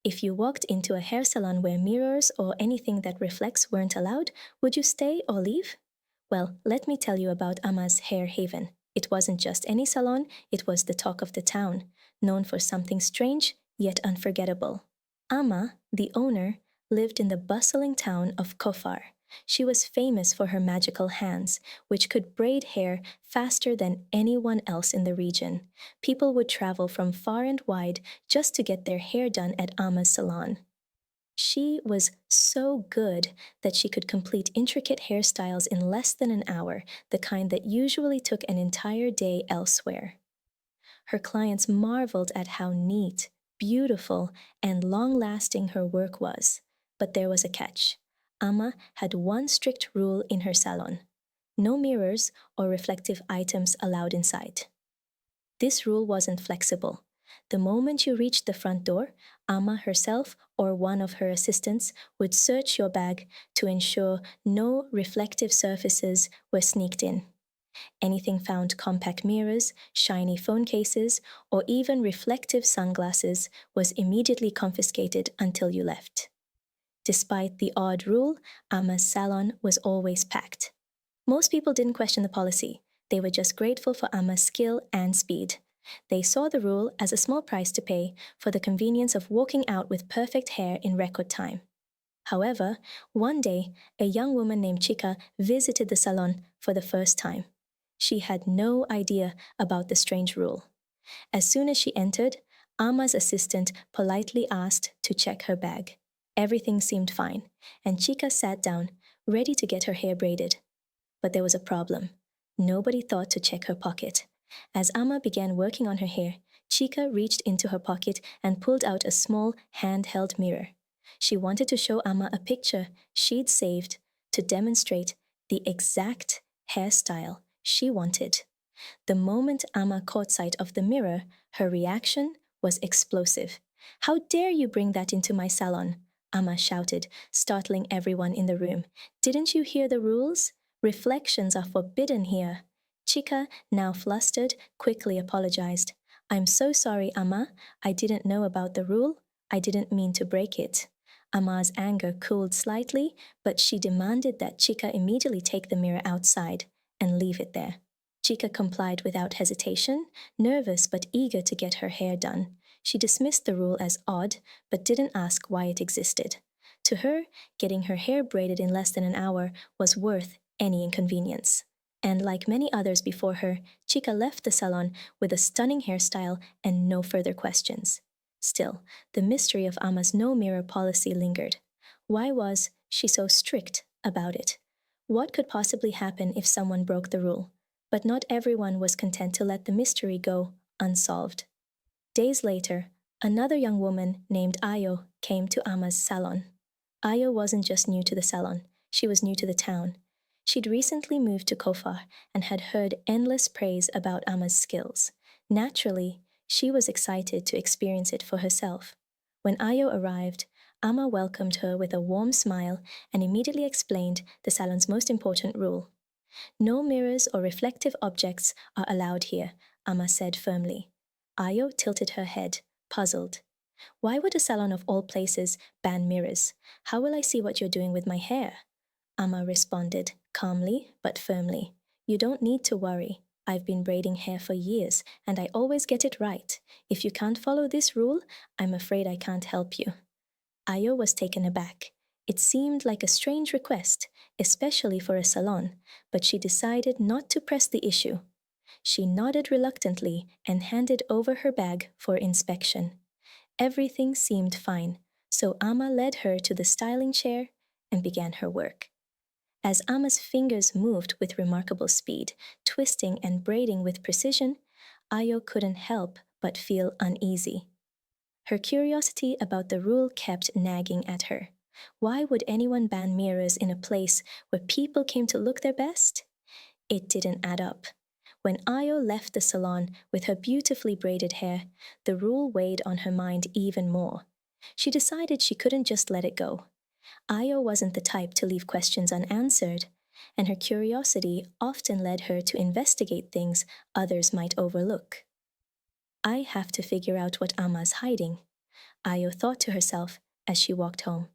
If you walked into a hair salon where mirrors or anything that reflects weren't allowed, would you stay or leave? Well, let me tell you about Amma's hair haven. It wasn't just any salon, it was the talk of the town, known for something strange yet unforgettable. Amma, the owner, lived in the bustling town of Kofar. She was famous for her magical hands, which could braid hair faster than anyone else in the region. People would travel from far and wide just to get their hair done at Amma's salon. She was so good that she could complete intricate hairstyles in less than an hour, the kind that usually took an entire day elsewhere. Her clients marveled at how neat, beautiful, and long lasting her work was. But there was a catch. Amma had one strict rule in her salon: no mirrors or reflective items allowed inside. This rule wasn't flexible. The moment you reached the front door, Amma herself or one of her assistants would search your bag to ensure no reflective surfaces were sneaked in. Anything found compact mirrors, shiny phone cases, or even reflective sunglasses was immediately confiscated until you left. Despite the odd rule, Amma's salon was always packed. Most people didn't question the policy. They were just grateful for Amma's skill and speed. They saw the rule as a small price to pay for the convenience of walking out with perfect hair in record time. However, one day, a young woman named Chika visited the salon for the first time. She had no idea about the strange rule. As soon as she entered, Amma's assistant politely asked to check her bag. Everything seemed fine, and Chika sat down, ready to get her hair braided. But there was a problem. Nobody thought to check her pocket. As Amma began working on her hair, Chika reached into her pocket and pulled out a small handheld mirror. She wanted to show Amma a picture she'd saved to demonstrate the exact hairstyle she wanted. The moment Amma caught sight of the mirror, her reaction was explosive. "How dare you bring that into my salon?" Amma shouted, startling everyone in the room. "Didn't you hear the rules? Reflections are forbidden here." Chika, now flustered, quickly apologized. "I'm so sorry, Amma. I didn't know about the rule. I didn't mean to break it." Amma's anger cooled slightly, but she demanded that Chika immediately take the mirror outside and leave it there. Chika complied without hesitation, nervous but eager to get her hair done. She dismissed the rule as odd, but didn't ask why it existed. To her, getting her hair braided in less than an hour was worth any inconvenience. And like many others before her, Chika left the salon with a stunning hairstyle and no further questions. Still, the mystery of Amma's no-mirror policy lingered. Why was she so strict about it? What could possibly happen if someone broke the rule? But not everyone was content to let the mystery go unsolved. Days later, another young woman named Ayo came to Amma's salon. Ayo wasn't just new to the salon, she was new to the town. She'd recently moved to Kofar and had heard endless praise about Amma's skills. Naturally, she was excited to experience it for herself. When Ayo arrived, Amma welcomed her with a warm smile and immediately explained the salon's most important rule. "No mirrors or reflective objects are allowed here," Amma said firmly. Ayo tilted her head, puzzled. "Why would a salon of all places ban mirrors? How will I see what you're doing with my hair?" Amma responded, calmly but firmly. "You don't need to worry. I've been braiding hair for years, and I always get it right. If you can't follow this rule, I'm afraid I can't help you." Ayo was taken aback. It seemed like a strange request, especially for a salon, but she decided not to press the issue. She nodded reluctantly and handed over her bag for inspection. Everything seemed fine, so Amma led her to the styling chair and began her work. As Amma's fingers moved with remarkable speed, twisting and braiding with precision, Ayo couldn't help but feel uneasy. Her curiosity about the rule kept nagging at her. Why would anyone ban mirrors in a place where people came to look their best? It didn't add up. When Ayo left the salon with her beautifully braided hair, the rule weighed on her mind even more. She decided she couldn't just let it go. Ayo wasn't the type to leave questions unanswered, and her curiosity often led her to investigate things others might overlook. "I have to figure out what Amma's hiding." Ayo thought to herself as she walked home.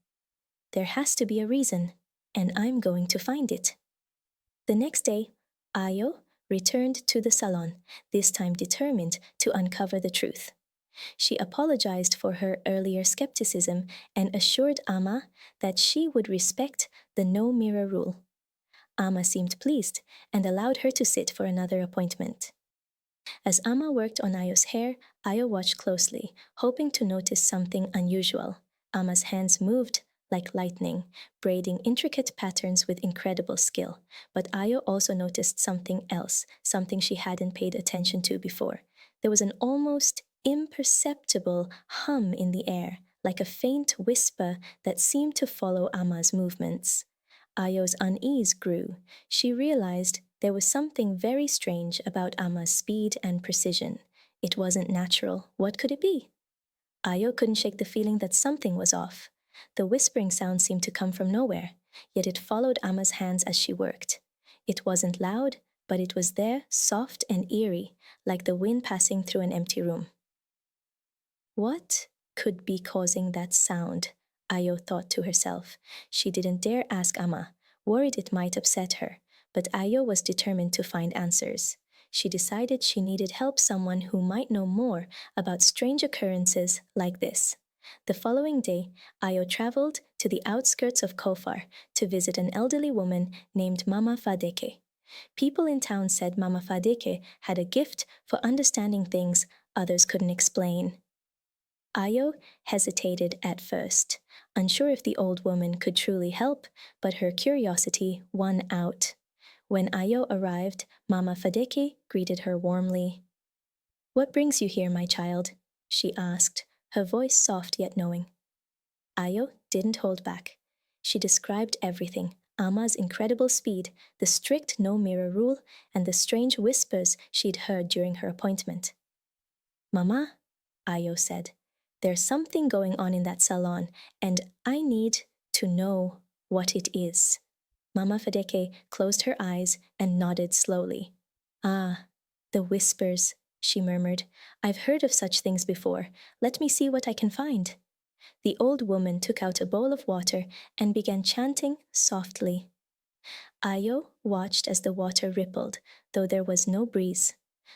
There has to be a reason, and I'm going to find it. The next day, Ayo returned to the salon, this time determined to uncover the truth. She apologized for her earlier skepticism and assured Amma that she would respect the no mirror rule. Amma seemed pleased and allowed her to sit for another appointment. As Amma worked on Ayo's hair, Ayo watched closely, hoping to notice something unusual. Amma's hands moved like lightning, braiding intricate patterns with incredible skill. But Ayo also noticed something else, something she hadn't paid attention to before. There was an almost imperceptible hum in the air, like a faint whisper that seemed to follow Amma's movements. Ayo's unease grew. She realized there was something very strange about Amma's speed and precision. It wasn't natural. What could it be? Ayo couldn't shake the feeling that something was off. The whispering sound seemed to come from nowhere, yet it followed Amma's hands as she worked. It wasn't loud, but it was there, soft and eerie, like the wind passing through an empty room. What could be causing that sound? Ayo thought to herself. She didn't dare ask Amma, worried it might upset her, but Ayo was determined to find answers. She decided she needed help someone who might know more about strange occurrences like this. The following day, Ayo traveled to the outskirts of Kofar to visit an elderly woman named Mama Fadeke. People in town said Mama Fadeke had a gift for understanding things others couldn't explain. Ayo hesitated at first, unsure if the old woman could truly help, but her curiosity won out. When Ayo arrived, Mama Fadeke greeted her warmly. "What brings you here, my child?" she asked, her voice soft yet knowing. Ayo didn't hold back. She described everything: Amma's incredible speed, the strict no-mirror rule, and the strange whispers she'd heard during her appointment. "Mama," Ayo said, "there's something going on in that salon, and I need to know what it is." Mama Fadeke closed her eyes and nodded slowly. "Ah, the whispers," she murmured. "I've heard of such things before. Let me see what I can find." The old woman took out a bowl of water and began chanting softly. Ayo watched as the water rippled, though there was no breeze.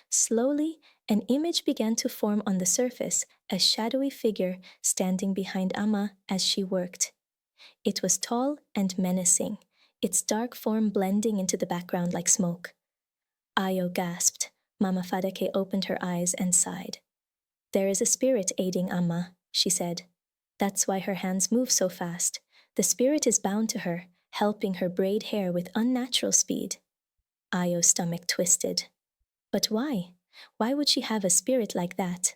Slowly, an image began to form on the surface, a shadowy figure standing behind Amma as she worked. It was tall and menacing, its dark form blending into the background like smoke. Ayo gasped. Mama Fadeke opened her eyes and sighed. "There is a spirit aiding Amma," she said. "That's why her hands move so fast. The spirit is bound to her, helping her braid hair with unnatural speed." Ayo's stomach twisted. But why? Why would she have a spirit like that?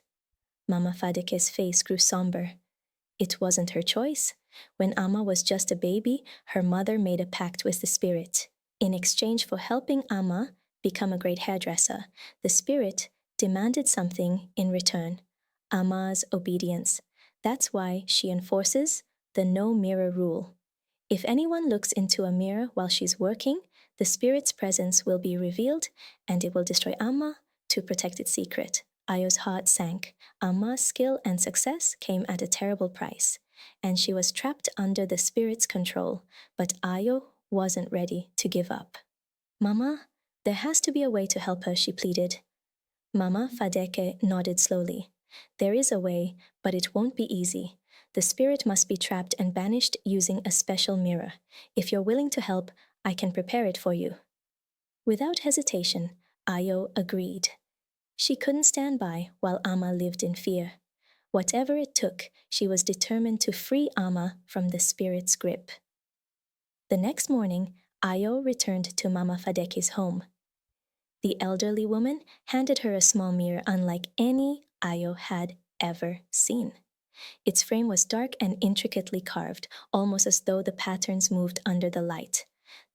Mama Fadeke's face grew somber. It wasn't her choice. When Amma was just a baby, her mother made a pact with the spirit. In exchange for helping Amma become a great hairdresser, the spirit demanded something in return: Amma's obedience. That's why she enforces the no-mirror rule. If anyone looks into a mirror while she's working, the spirit's presence will be revealed, and it will destroy Amma to protect its secret. Ayo's heart sank. Amma's skill and success came at a terrible price, and she was trapped under the spirit's control. But Ayo wasn't ready to give up. "Mama, there has to be a way to help her," she pleaded. Mama Fadeke nodded slowly. "There is a way, but it won't be easy. The spirit must be trapped and banished using a special mirror. If you're willing to help, I can prepare it for you." Without hesitation, Ayo agreed. She couldn't stand by while Amma lived in fear. Whatever it took, she was determined to free Amma from the spirit's grip. The next morning, Ayo returned to Mama Fadeke's home. The elderly woman handed her a small mirror unlike any Ayo had ever seen. Its frame was dark and intricately carved, almost as though the patterns moved under the light.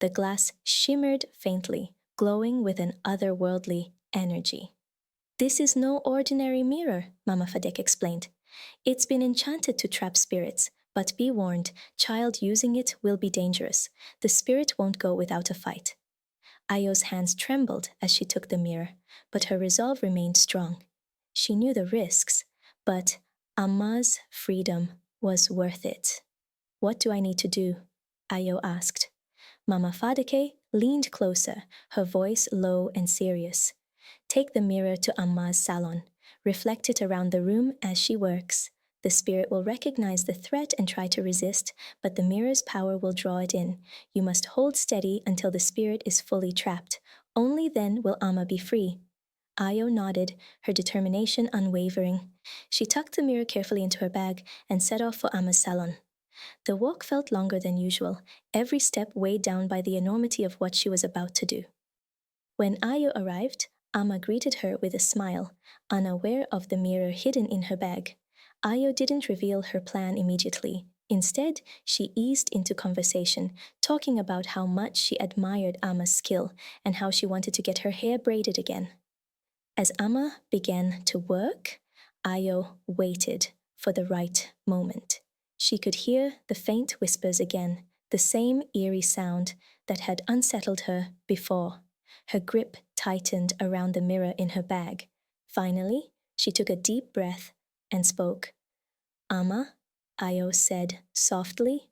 The glass shimmered faintly, glowing with an otherworldly energy. "This is no ordinary mirror," Mama Fadeke explained. "It's been enchanted to trap spirits, but be warned, child using it will be dangerous. The spirit won't go without a fight." Ayo's hands trembled as she took the mirror, but her resolve remained strong. She knew the risks, but Amma's freedom was worth it. What do I need to do? Ayo asked. Mama Fadike leaned closer, her voice low and serious. Take the mirror to Amma's salon. Reflect it around the room as she works. The spirit will recognize the threat and try to resist, but the mirror's power will draw it in. You must hold steady until the spirit is fully trapped. Only then will Amma be free. Ayo nodded, her determination unwavering. She tucked the mirror carefully into her bag and set off for Amma's salon. The walk felt longer than usual, every step weighed down by the enormity of what she was about to do. When Ayo arrived, Amma greeted her with a smile, unaware of the mirror hidden in her bag. Ayo didn't reveal her plan immediately. Instead, she eased into conversation, talking about how much she admired Amma's skill and how she wanted to get her hair braided again. As Amma began to work, Ayo waited for the right moment. She could hear the faint whispers again, the same eerie sound that had unsettled her before. Her grip tightened around the mirror in her bag. Finally, she took a deep breath and spoke. Amma, Ayo said softly,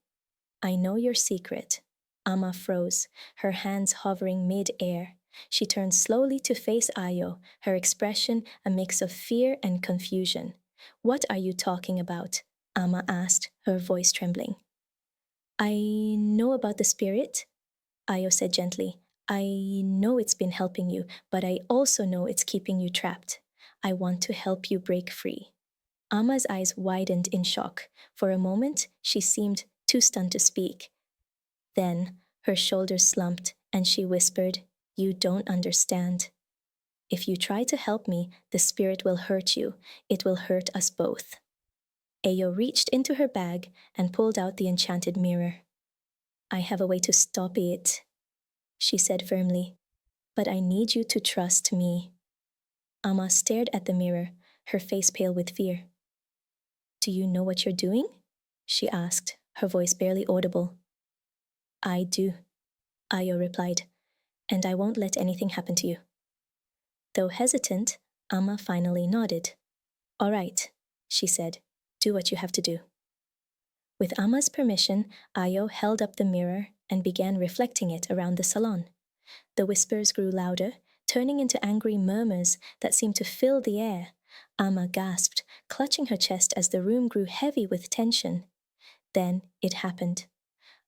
I know your secret. Amma froze, her hands hovering mid-air. She turned slowly to face Ayo, her expression a mix of fear and confusion. What are you talking about? Amma asked, her voice trembling. I know about the spirit, Ayo said gently. I know it's been helping you, but I also know it's keeping you trapped. I want to help you break free. Amma's eyes widened in shock. For a moment, she seemed too stunned to speak. Then, her shoulders slumped, and she whispered, You don't understand. If you try to help me, the spirit will hurt you. It will hurt us both. Ayo reached into her bag and pulled out the enchanted mirror. I have a way to stop it, she said firmly, but I need you to trust me. Amma stared at the mirror, her face pale with fear. Do you know what you're doing? She asked, her voice barely audible. I do, Ayo replied, and I won't let anything happen to you. Though hesitant, Amma finally nodded. All right, she said, do what you have to do. With Amma's permission, Ayo held up the mirror and began reflecting it around the salon. The whispers grew louder, turning into angry murmurs that seemed to fill the air. Amma gasped, clutching her chest as the room grew heavy with tension. Then it happened.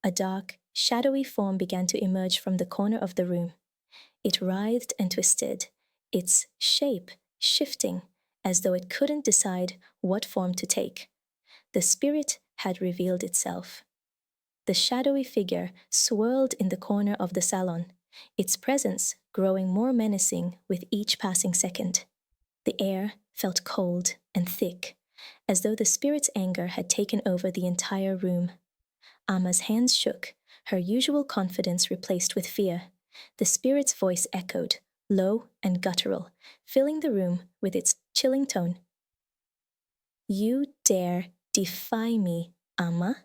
A dark, shadowy form began to emerge from the corner of the room. It writhed and twisted, its shape shifting as though it couldn't decide what form to take. The spirit had revealed itself. The shadowy figure swirled in the corner of the salon, its presence growing more menacing with each passing second. The air felt cold and thick, as though the spirit's anger had taken over the entire room. Amma's hands shook, her usual confidence replaced with fear. The spirit's voice echoed, low and guttural, filling the room with its chilling tone. You dare defy me, Amma?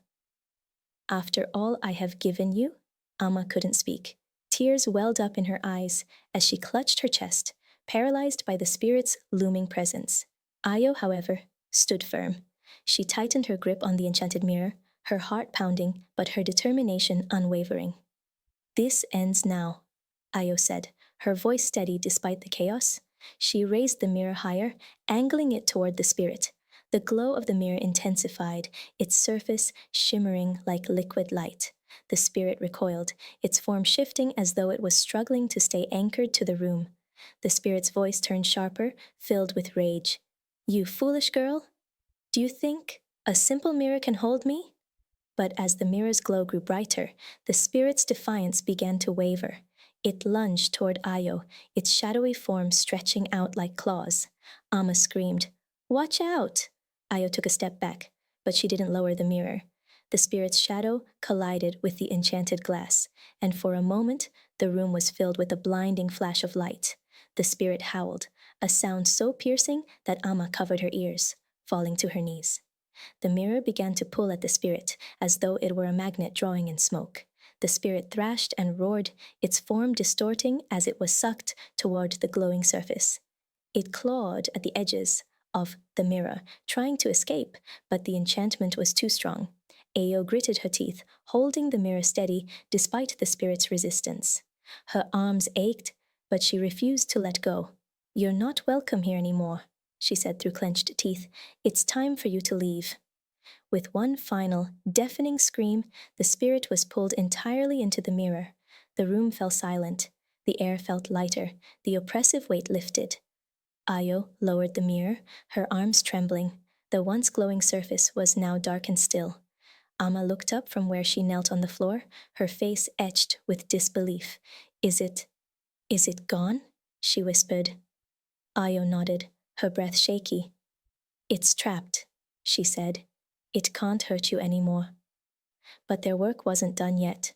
After all I have given you? Amma couldn't speak. Tears welled up in her eyes as she clutched her chest, paralyzed by the spirit's looming presence. Ayo, however, stood firm. She tightened her grip on the enchanted mirror, her heart pounding, but her determination unwavering. This ends now, Ayo said, her voice steady despite the chaos. She raised the mirror higher, angling it toward the spirit. The glow of the mirror intensified, its surface shimmering like liquid light. The spirit recoiled, its form shifting as though it was struggling to stay anchored to the room. The spirit's voice turned sharper, filled with rage. You foolish girl? Do you think a simple mirror can hold me? But as the mirror's glow grew brighter, the spirit's defiance began to waver. It lunged toward Ayo, its shadowy form stretching out like claws. Amma screamed, Watch out! Ayo took a step back, but she didn't lower the mirror. The spirit's shadow collided with the enchanted glass, and for a moment, the room was filled with a blinding flash of light. The spirit howled, a sound so piercing that Amma covered her ears, falling to her knees. The mirror began to pull at the spirit, as though it were a magnet drawing in smoke. The spirit thrashed and roared, its form distorting as it was sucked toward the glowing surface. It clawed at the edges, of the mirror, trying to escape, but the enchantment was too strong. Ayo gritted her teeth, holding the mirror steady despite the spirit's resistance. Her arms ached, but she refused to let go. "You're not welcome here anymore," she said through clenched teeth. "It's time for you to leave." With one final, deafening scream, the spirit was pulled entirely into the mirror. The room fell silent. The air felt lighter. The oppressive weight lifted. Ayo lowered the mirror, her arms trembling. The once glowing surface was now dark and still. Amma looked up from where she knelt on the floor, her face etched with disbelief. Is it gone?" she whispered. Ayo nodded, her breath shaky. "It's trapped," she said. "It can't hurt you anymore." But their work wasn't done yet.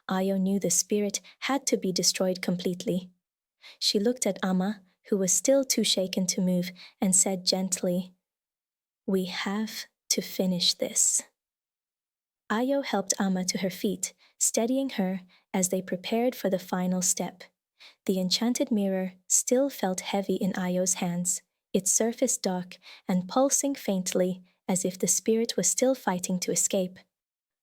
Ayo knew the spirit had to be destroyed completely. She looked at Amma, who was still too shaken to move, and said gently, "We have to finish this." Ayo helped Amma to her feet, steadying her as they prepared for the final step. The enchanted mirror still felt heavy in Ayo's hands, its surface dark and pulsing faintly as if the spirit was still fighting to escape.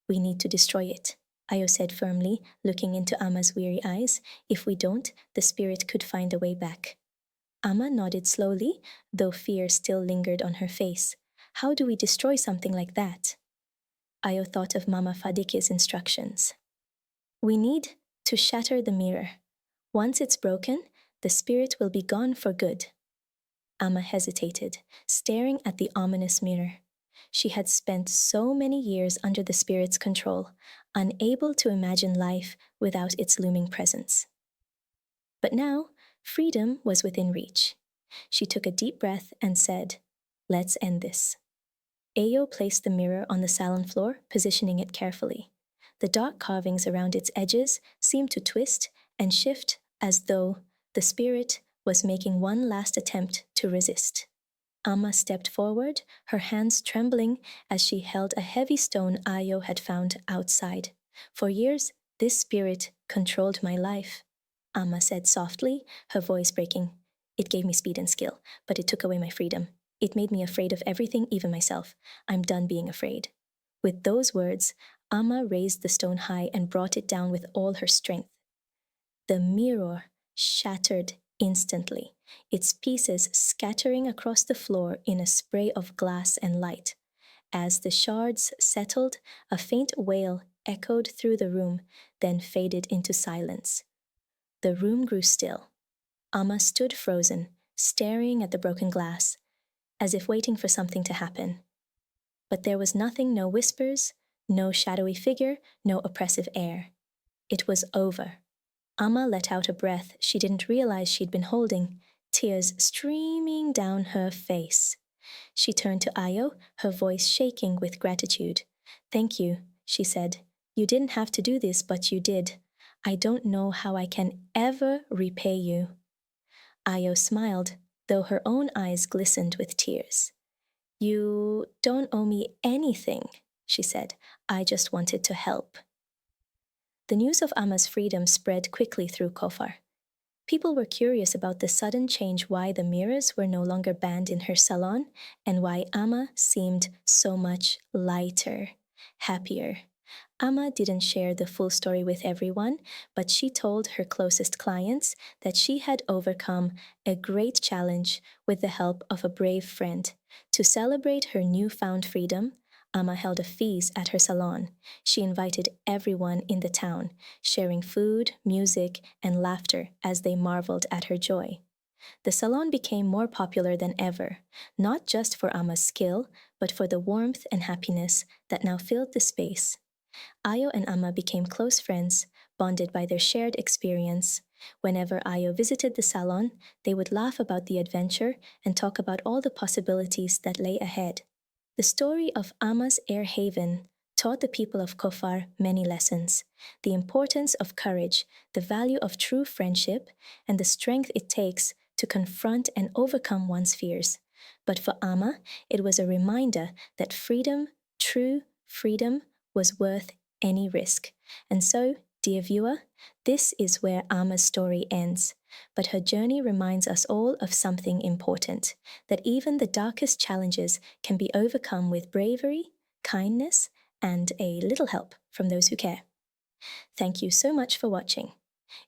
"We need to destroy it," Ayo said firmly, looking into Amma's weary eyes. "If we don't, the spirit could find a way back." Amma nodded slowly, though fear still lingered on her face. "How do we destroy something like that?" Ayo thought of Mama Fadiki's instructions. "We need to shatter the mirror. Once it's broken, the spirit will be gone for good." Amma hesitated, staring at the ominous mirror. She had spent so many years under the spirit's control, unable to imagine life without its looming presence. But now, freedom was within reach. She took a deep breath and said, "Let's end this." Ayo placed the mirror on the salon floor, positioning it carefully. The dark carvings around its edges seemed to twist and shift as though the spirit was making one last attempt to resist. Amma stepped forward, her hands trembling as she held a heavy stone Ayo had found outside. "For years, this spirit controlled my life," Amma said softly, her voice breaking. "It gave me speed and skill, but it took away my freedom. It made me afraid of everything, even myself. I'm done being afraid." With those words, Amma raised the stone high and brought it down with all her strength. The mirror shattered instantly, its pieces scattering across the floor in a spray of glass and light. As the shards settled, a faint wail echoed through the room, then faded into silence. The room grew still. Amma stood frozen, staring at the broken glass, as if waiting for something to happen. But there was nothing, no whispers, no shadowy figure, no oppressive air. It was over. Amma let out a breath she didn't realize she'd been holding, tears streaming down her face. She turned to Ayo, her voice shaking with gratitude. "Thank you," she said. "You didn't have to do this, but you did. I don't know how I can ever repay you." Ayo smiled, though her own eyes glistened with tears. "You don't owe me anything," she said. "I just wanted to help." The news of Amma's freedom spread quickly through Kofar. People were curious about the sudden change, why the mirrors were no longer banned in her salon, and why Amma seemed so much lighter, happier. Amma didn't share the full story with everyone, but she told her closest clients that she had overcome a great challenge with the help of a brave friend. To celebrate her newfound freedom, Amma held a feast at her salon. She invited everyone in the town, sharing food, music, and laughter as they marveled at her joy. The salon became more popular than ever, not just for Amma's skill, but for the warmth and happiness that now filled the space. Ayo and Amma became close friends, bonded by their shared experience. Whenever Ayo visited the salon, they would laugh about the adventure and talk about all the possibilities that lay ahead. The story of Amma's air haven taught the people of Kofar many lessons: the importance of courage, the value of true friendship, and the strength it takes to confront and overcome one's fears. But for Amma, it was a reminder that freedom, true freedom, was worth any risk. And so, Dear viewer, this is where Amma's story ends, but her journey reminds us all of something important, that even the darkest challenges can be overcome with bravery, kindness, and a little help from those who care. Thank you so much for watching.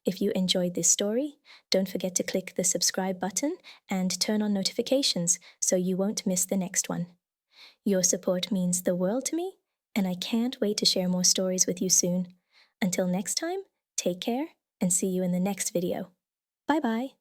If you enjoyed this story, don't forget to click the subscribe button and turn on notifications so you won't miss the next one. Your support means the world to me, and I can't wait to share more stories with you soon. Until next time, take care and see you in the next video. Bye bye.